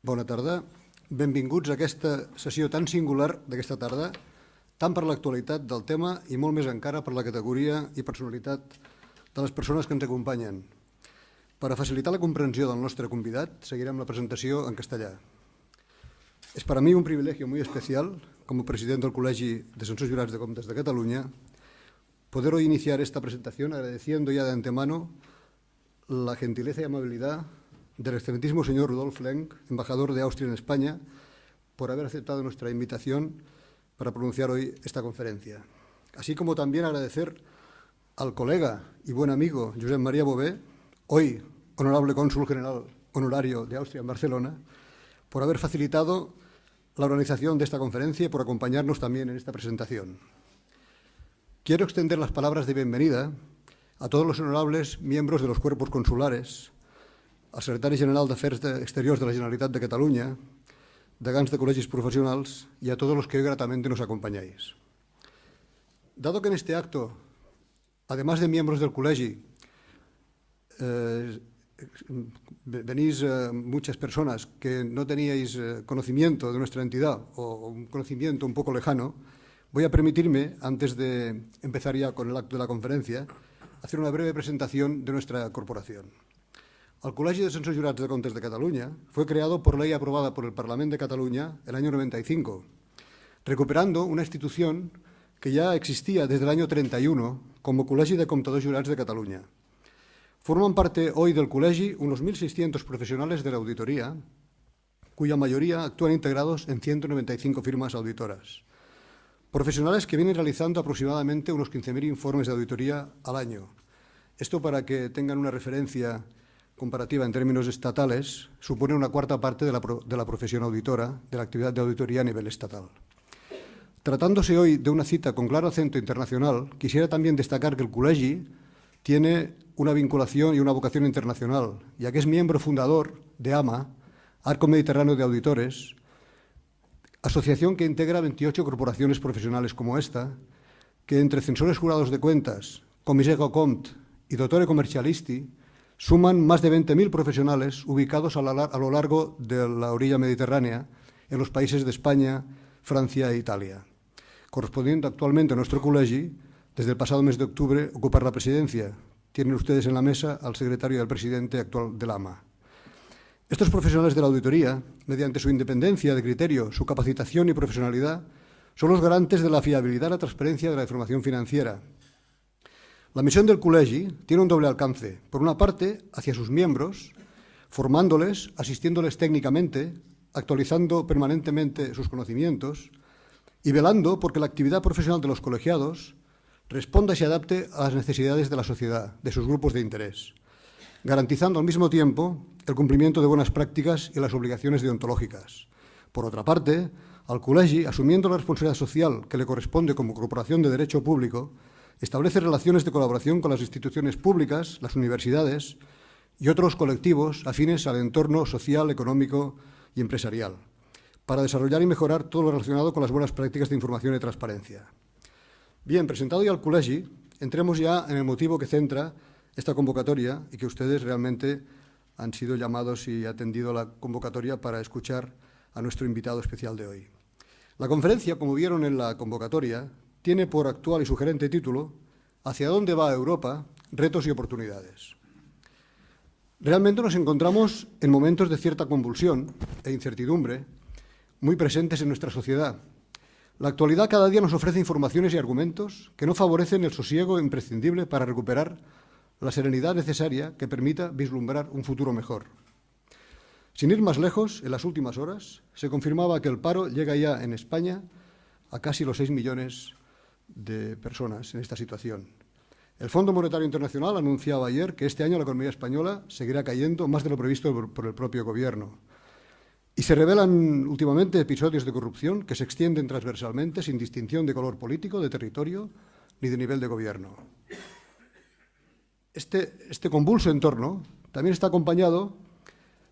Bona tarda. Benvinguts a aquesta sessió tan singular d'aquesta tarda, tant per l'actualitat del tema i molt més encara per la categoria i personalitat de les persones que ens acompanyen. Per a facilitar la comprensió del nostre convidat, seguirem la presentació en castellà. Es para mí un privilegio muy especial, como presidente del Colegio de Censors Jurats de Comptes de Cataluña, poder hoy iniciar esta presentación agradeciendo ya de antemano la gentileza y amabilidad del excelentísimo señor Rudolf Lenk, embajador de Austria en España, por haber aceptado nuestra invitación para pronunciar hoy esta conferencia. Así como también agradecer al colega y buen amigo Josep María Bové, hoy honorable cónsul general honorario de Austria en Barcelona, por haber facilitado la organización de esta conferencia y por acompañarnos también en esta presentación. Quiero extender las palabras de bienvenida a todos los honorables miembros de los cuerpos consulares, al secretari general d'Afers Exteriors de la Generalitat de Catalunya, degans de colegis profesionals y a todos los que hoy gratamente nos acompañáis. Dado que en este acto, además de miembros del colegio, venís muchas personas que no teníais conocimiento de nuestra entidad o un conocimiento un poco lejano, voy a permitirme, antes de empezar ya con el acto de la conferencia, hacer una breve presentación de nuestra corporación. El Col·legi de Censors Jurats de Comptes de Cataluña fue creado por ley aprobada por el Parlamento de Cataluña el año 95, recuperando una institución que ya existía desde el año 31 como Col·legi de Comptadors Jurats de Cataluña. Forman parte hoy del Col·legi unos 1.600 profesionales de la auditoría, cuya mayoría actúan integrados en 195 firmas auditoras. Profesionales que vienen realizando aproximadamente unos 15.000 informes de auditoría al año. Esto, para que tengan una referencia comparativa en términos estatales, supone una cuarta parte de la profesión auditora, de la actividad de auditoría a nivel estatal. Tratándose hoy de una cita con claro acento internacional, quisiera también destacar que el Col·legi tiene una vinculación y una vocación internacional, ya que es miembro fundador de AMA, Arco Mediterráneo de Auditores, asociación que integra 28 corporaciones profesionales como esta, que entre censores jurados de cuentas, Commissaire aux Comptes y Dottore Commercialisti, suman más de 20.000 profesionales ubicados a lo largo de la orilla mediterránea en los países de España, Francia e Italia, correspondiendo actualmente a nuestro Col·legi, desde el pasado mes de octubre, ocupar la presidencia. Tienen ustedes en la mesa al secretario y al presidente actual del AMA. Estos profesionales de la auditoría, mediante su independencia de criterio, su capacitación y profesionalidad, son los garantes de la fiabilidad y la transparencia de la información financiera. La misión del Col·legi tiene un doble alcance. Por una parte, hacia sus miembros, formándoles, asistiéndoles técnicamente, actualizando permanentemente sus conocimientos y velando porque la actividad profesional de los colegiados responda y se adapte a las necesidades de la sociedad, de sus grupos de interés, garantizando al mismo tiempo el cumplimiento de buenas prácticas y las obligaciones deontológicas. Por otra parte, al Col·legi, asumiendo la responsabilidad social que le corresponde como corporación de derecho público, establece relaciones de colaboración con las instituciones públicas, las universidades y otros colectivos afines al entorno social, económico y empresarial, para desarrollar y mejorar todo lo relacionado con las buenas prácticas de información y transparencia. Bien, presentado ya el Col·legi, entremos ya en el motivo que centra esta convocatoria y que ustedes realmente han sido llamados y atendido la convocatoria para escuchar a nuestro invitado especial de hoy. La conferencia, como vieron en la convocatoria, tiene por actual y sugerente título ¿Hacia dónde va Europa? Retos y oportunidades. Realmente nos encontramos en momentos de cierta convulsión e incertidumbre muy presentes en nuestra sociedad. La actualidad cada día nos ofrece informaciones y argumentos que no favorecen el sosiego imprescindible para recuperar la serenidad necesaria que permita vislumbrar un futuro mejor. Sin ir más lejos, en las últimas horas se confirmaba que el paro llega ya en España a casi los 6 millones de personas en esta situación. El Fondo Monetario Internacional anunciaba ayer que este año la economía española seguirá cayendo más de lo previsto por el propio Gobierno. Y se revelan últimamente episodios de corrupción que se extienden transversalmente sin distinción de color político, de territorio ni de nivel de gobierno. Este convulso entorno también está acompañado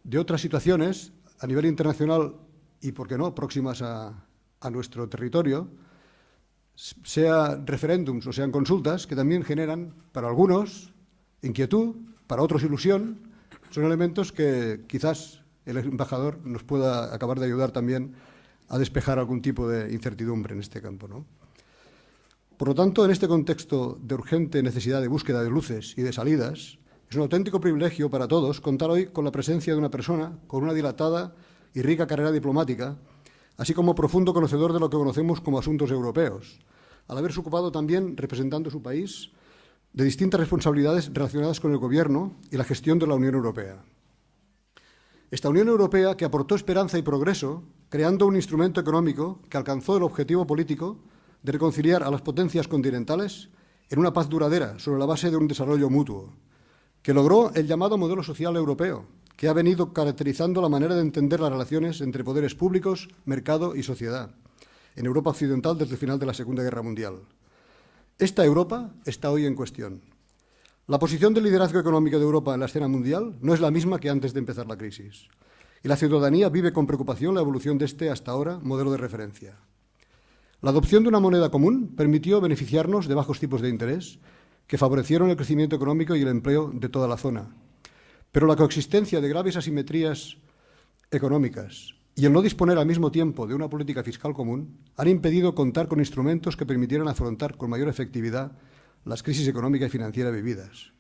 de otras situaciones a nivel internacional y, por qué no, próximas a nuestro territorio, sea referéndums o sean consultas que también generan para algunos inquietud, para otros ilusión son elementos que quizás el embajador nos pueda acabar de ayudar también a despejar algún tipo de incertidumbre en este campo, ¿no? Por lo tanto, en este contexto de urgente necesidad de búsqueda de luces y de salidas, es un auténtico privilegio para todos contar hoy con la presencia de una persona con una dilatada y rica carrera diplomática, así como profundo conocedor de lo que conocemos como asuntos europeos, al haberse ocupado también, representando su país, de distintas responsabilidades relacionadas con el Gobierno y la gestión de la Unión Europea. Esta Unión Europea que aportó esperanza y progreso, creando un instrumento económico que alcanzó el objetivo político de reconciliar a las potencias continentales en una paz duradera sobre la base de un desarrollo mutuo, que logró el llamado modelo social europeo, que ha venido caracterizando la manera de entender las relaciones entre poderes públicos, mercado y sociedad en Europa occidental desde el final de la Segunda Guerra Mundial. Esta Europa está hoy en cuestión. La posición del liderazgo económico de Europa en la escena mundial no es la misma que antes de empezar la crisis, y la ciudadanía vive con preocupación la evolución de este, hasta ahora, modelo de referencia. La adopción de una moneda común permitió beneficiarnos de bajos tipos de interés que favorecieron el crecimiento económico y el empleo de toda la zona. Pero la coexistencia de graves asimetrías económicas y el no disponer al mismo tiempo de una política fiscal común han impedido contar con instrumentos que permitieran afrontar con mayor efectividad las crisis económica y financiera vividas.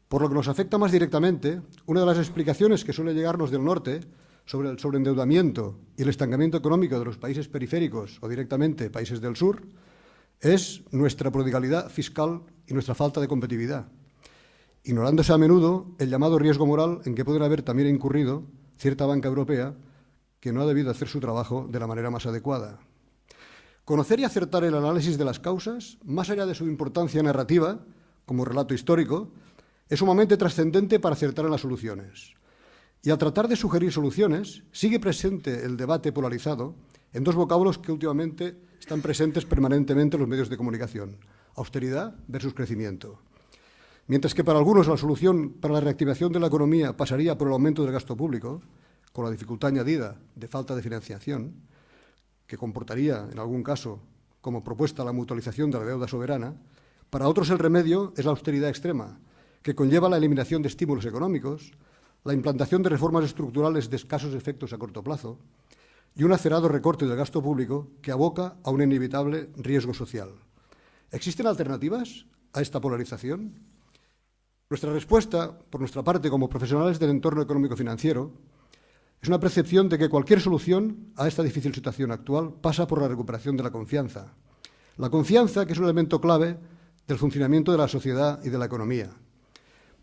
Por lo que nos afecta más directamente, una de las explicaciones que suele llegarnos del norte sobre el sobreendeudamiento y el estancamiento económico de los países periféricos o directamente países del sur es nuestra prodigalidad fiscal y nuestra falta de competitividad, ignorándose a menudo el llamado riesgo moral en que pueden haber también incurrido cierta banca europea que no ha debido hacer su trabajo de la manera más adecuada. Conocer y acertar el análisis de las causas, más allá de su importancia narrativa, como relato histórico, es sumamente trascendente para acertar en las soluciones. Y al tratar de sugerir soluciones, sigue presente el debate polarizado en dos vocablos que últimamente están presentes permanentemente en los medios de comunicación: austeridad versus crecimiento. Mientras que para algunos la solución para la reactivación de la economía pasaría por el aumento del gasto público, con la dificultad añadida de falta de financiación, que comportaría, en algún caso, como propuesta la mutualización de la deuda soberana, para otros el remedio es la austeridad extrema, que conlleva la eliminación de estímulos económicos, la implantación de reformas estructurales de escasos efectos a corto plazo y un acerado recorte del gasto público que aboca a un inevitable riesgo social. ¿Existen alternativas a esta polarización? Nuestra respuesta, por nuestra parte, como profesionales del entorno económico-financiero, es una percepción de que cualquier solución a esta difícil situación actual pasa por la recuperación de la confianza. La confianza, que es un elemento clave del funcionamiento de la sociedad y de la economía.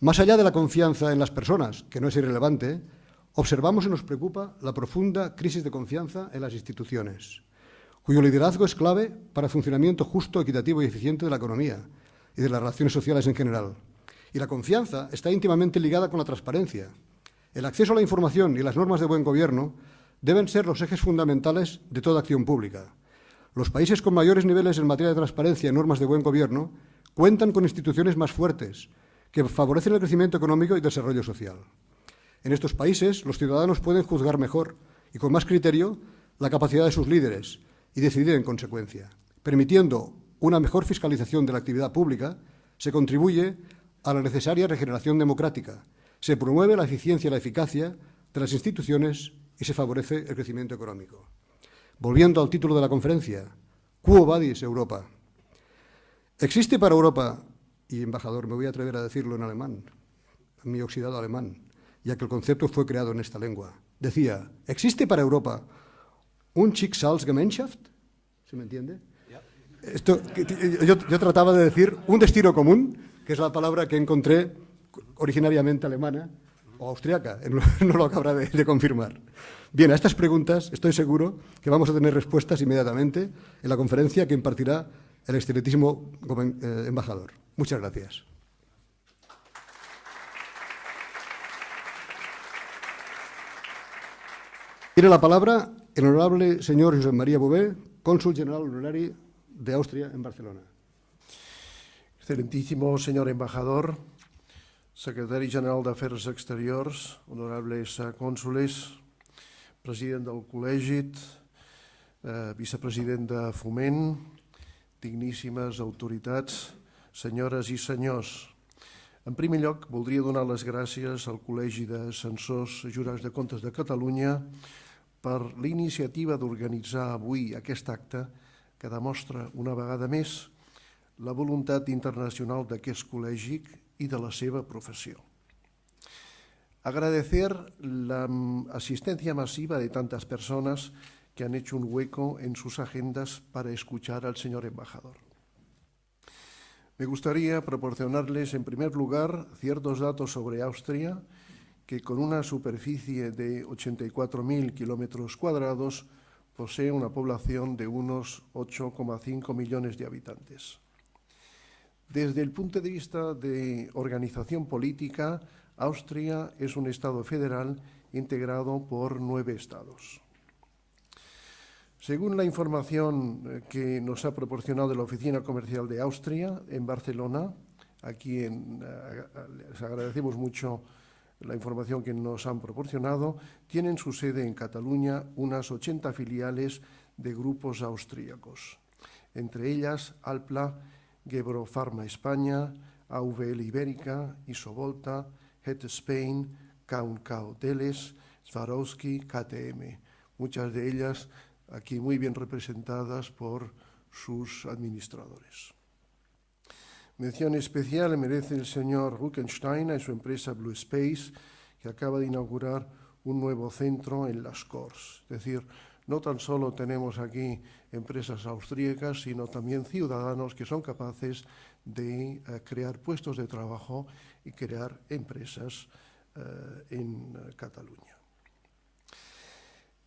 Más allá de la confianza en las personas, que no es irrelevante, observamos y nos preocupa la profunda crisis de confianza en las instituciones, cuyo liderazgo es clave para el funcionamiento justo, equitativo y eficiente de la economía y de las relaciones sociales en general. Y la confianza está íntimamente ligada con la transparencia. El acceso a la información y las normas de buen gobierno deben ser los ejes fundamentales de toda acción pública. Los países con mayores niveles en materia de transparencia y normas de buen gobierno cuentan con instituciones más fuertes que favorecen el crecimiento económico y desarrollo social. En estos países, los ciudadanos pueden juzgar mejor y con más criterio la capacidad de sus líderes y decidir en consecuencia. Permitiendo una mejor fiscalización de la actividad pública, se contribuye a la necesaria regeneración democrática, se promueve la eficiencia y la eficacia de las instituciones y se favorece el crecimiento económico. Volviendo al título de la conferencia, Quo vadis Europa? ¿Existe para Europa, y embajador, me voy a atrever a decirlo en alemán, en mi oxidado alemán, ya que el concepto fue creado en esta lengua, decía, ¿existe para Europa un Schicksalsgemeinschaft? ¿Se me entiende? Esto, yo trataba de decir un destino común, que es la palabra que encontré originariamente alemana o austriaca, no lo acaba de confirmar. Bien, a estas preguntas estoy seguro que vamos a tener respuestas inmediatamente en la conferencia que impartirá el excelentísimo embajador. Muchas gracias. Tiene la palabra el honorable señor Josep María Bové, cónsul general honorari de Austria en Barcelona. Excelentísimo señor embajador, secretari general d'Afers Exteriors, honorables cònsules, president del col·legi, vicepresident de Foment, digníssimes autoritats, senyores i senyors. En primer lloc, voldria donar les gràcies al Col·legi de Censors Jurats de Comptes de Catalunya per l'iniciativa d'organitzar avui aquest acte que demostra una vegada més la voluntat internacional d'aquest col·legi y de la seva profesión. Agradecer la asistencia masiva de tantas personas que han hecho un hueco en sus agendas para escuchar al señor embajador. Me gustaría proporcionarles en primer lugar ciertos datos sobre Austria, que con una superficie de 84.000 kilómetros cuadrados posee una población de unos 8,5 millones de habitantes. Desde el punto de vista de organización política, Austria es un Estado federal integrado por 9 estados. Según la información que nos ha proporcionado la Oficina Comercial de Austria en Barcelona, les agradecemos mucho la información que nos han proporcionado, tienen su sede en Cataluña unas 80 filiales de grupos austríacos, entre ellas Alpla, Gebro Pharma España, AVL Ibérica, Isovolta, Het Spain, K&K Hoteles, Swarovski, KTM, muchas de ellas aquí muy bien representadas por sus administradores. Mención especial merece el señor Ruckenstein y su empresa Blue Space, que acaba de inaugurar un nuevo centro en Las Corts. Es decir, no tan solo tenemos aquí empresas austríacas, sino también ciudadanos que son capaces de crear puestos de trabajo y crear empresas en Cataluña.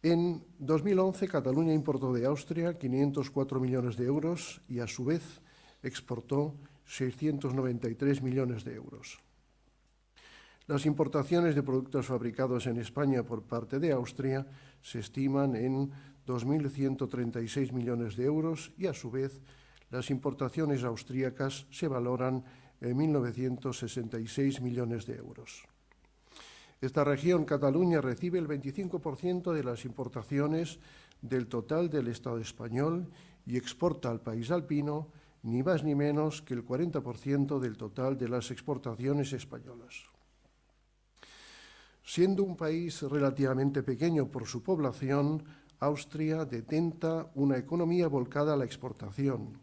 En 2011, Cataluña importó de Austria 504 millones de euros y, a su vez, exportó 693 millones de euros. Las importaciones de productos fabricados en España por parte de Austria se estiman en 2.136 millones de euros y, a su vez, las importaciones austríacas se valoran en 1.966 millones de euros. Esta región, Cataluña, recibe el 25% de las importaciones del total del Estado español y exporta al país alpino ni más ni menos que el 40% del total de las exportaciones españolas. Siendo un país relativamente pequeño por su población, Austria detenta una economía volcada a la exportación,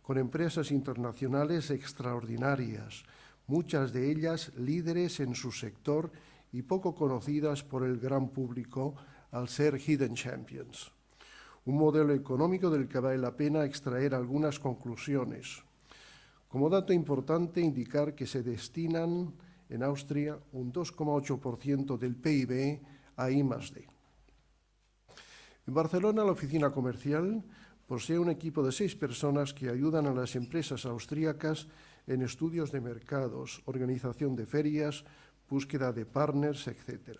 con empresas internacionales extraordinarias, muchas de ellas líderes en su sector y poco conocidas por el gran público al ser hidden champions. Un modelo económico del que vale la pena extraer algunas conclusiones. Como dato importante, indicar que se destinan en Austria un 2,8% del PIB a I+D. En Barcelona, la oficina comercial posee un equipo de 6 personas que ayudan a las empresas austríacas en estudios de mercados, organización de ferias, búsqueda de partners, etc.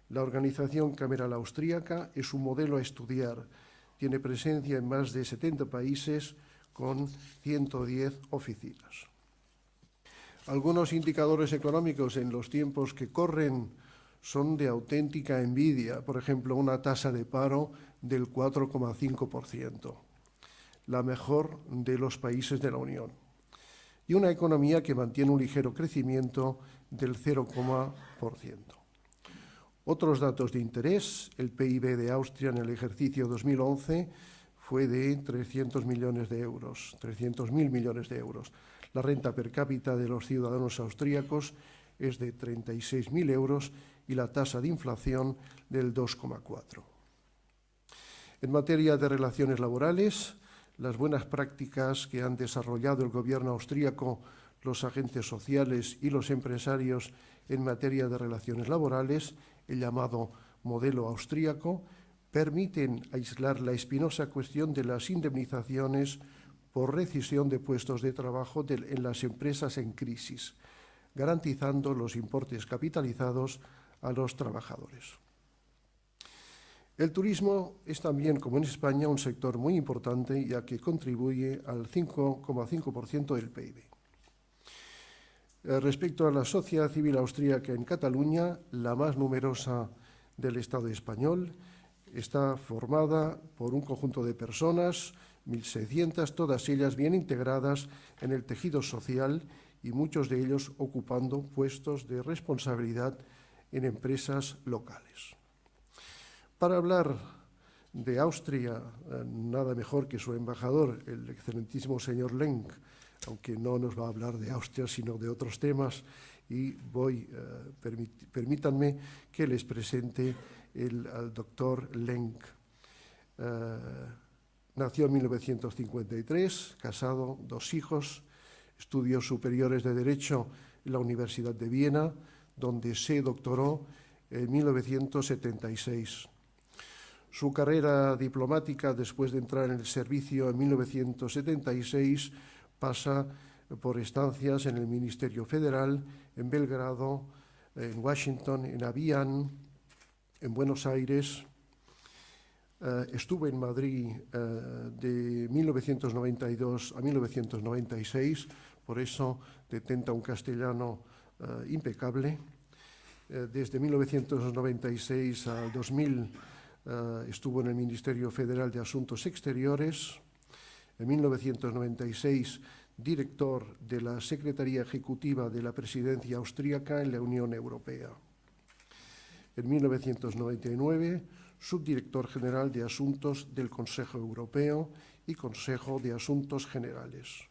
La organización cameral austríaca es un modelo a estudiar. Tiene presencia en más de 70 países con 110 oficinas. Algunos indicadores económicos en los tiempos que corren son de auténtica envidia. Por ejemplo, una tasa de paro del 4,5%, la mejor de los países de la Unión, y una economía que mantiene un ligero crecimiento del 0,%. Otros datos de interés: el PIB de Austria en el ejercicio 2011 fue de 300.000 millones de euros. La renta per cápita de los ciudadanos austríacos es de 36.000 euros y la tasa de inflación del 2,4%. En materia de relaciones laborales, las buenas prácticas que han desarrollado el gobierno austríaco, los agentes sociales y los empresarios en materia de relaciones laborales, el llamado modelo austríaco, permiten aislar la espinosa cuestión de las indemnizaciones por rescisión de puestos de trabajo en las empresas en crisis, garantizando los importes capitalizados a los trabajadores. El turismo es también, como en España, un sector muy importante, ya que contribuye al 5,5% del PIB. Respecto a la sociedad civil austríaca en Cataluña, la más numerosa del Estado español, está formada por un conjunto de personas, 1.600, todas ellas bien integradas en el tejido social y muchos de ellos ocupando puestos de responsabilidad en empresas locales. Para hablar de Austria, nada mejor que su embajador, el excelentísimo señor Lenk, aunque no nos va a hablar de Austria, sino de otros temas, y permítanme que les presente al doctor Lenk. Nació en 1953, casado, 2 hijos, estudios superiores de Derecho en la Universidad de Viena, donde se doctoró en 1976. Su carrera diplomática, después de entrar en el servicio en 1976, pasa por estancias en el Ministerio Federal, en Belgrado, en Washington, en Avian, en Buenos Aires. Estuvo en Madrid de 1992 a 1996, por eso detenta un castellano impecable. Desde 1996 al 2000 estuvo en el Ministerio Federal de Asuntos Exteriores. En 1996, director de la Secretaría Ejecutiva de la Presidencia Austríaca en la Unión Europea. En 1999, subdirector general de Asuntos del Consejo Europeo y Consejo de Asuntos Generales.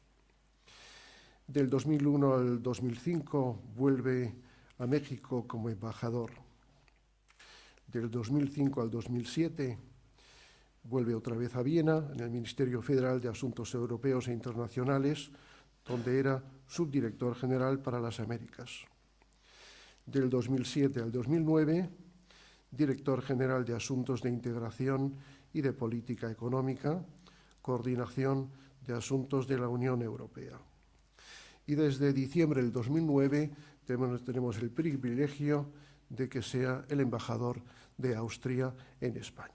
Del 2001 al 2005 vuelve a México como embajador. Del 2005 al 2007 vuelve otra vez a Viena, en el Ministerio Federal de Asuntos Europeos e Internacionales, donde era subdirector general para las Américas. Del 2007 al 2009, director general de Asuntos de Integración y de Política Económica, coordinación de asuntos de la Unión Europea. Y desde diciembre del 2009 tenemos el privilegio de que sea el embajador de Austria en España.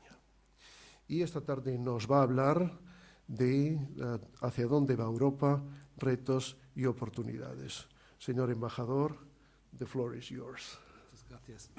Y esta tarde nos va a hablar de hacia dónde va Europa, retos y oportunidades. Señor embajador, the floor is yours. Muchas gracias.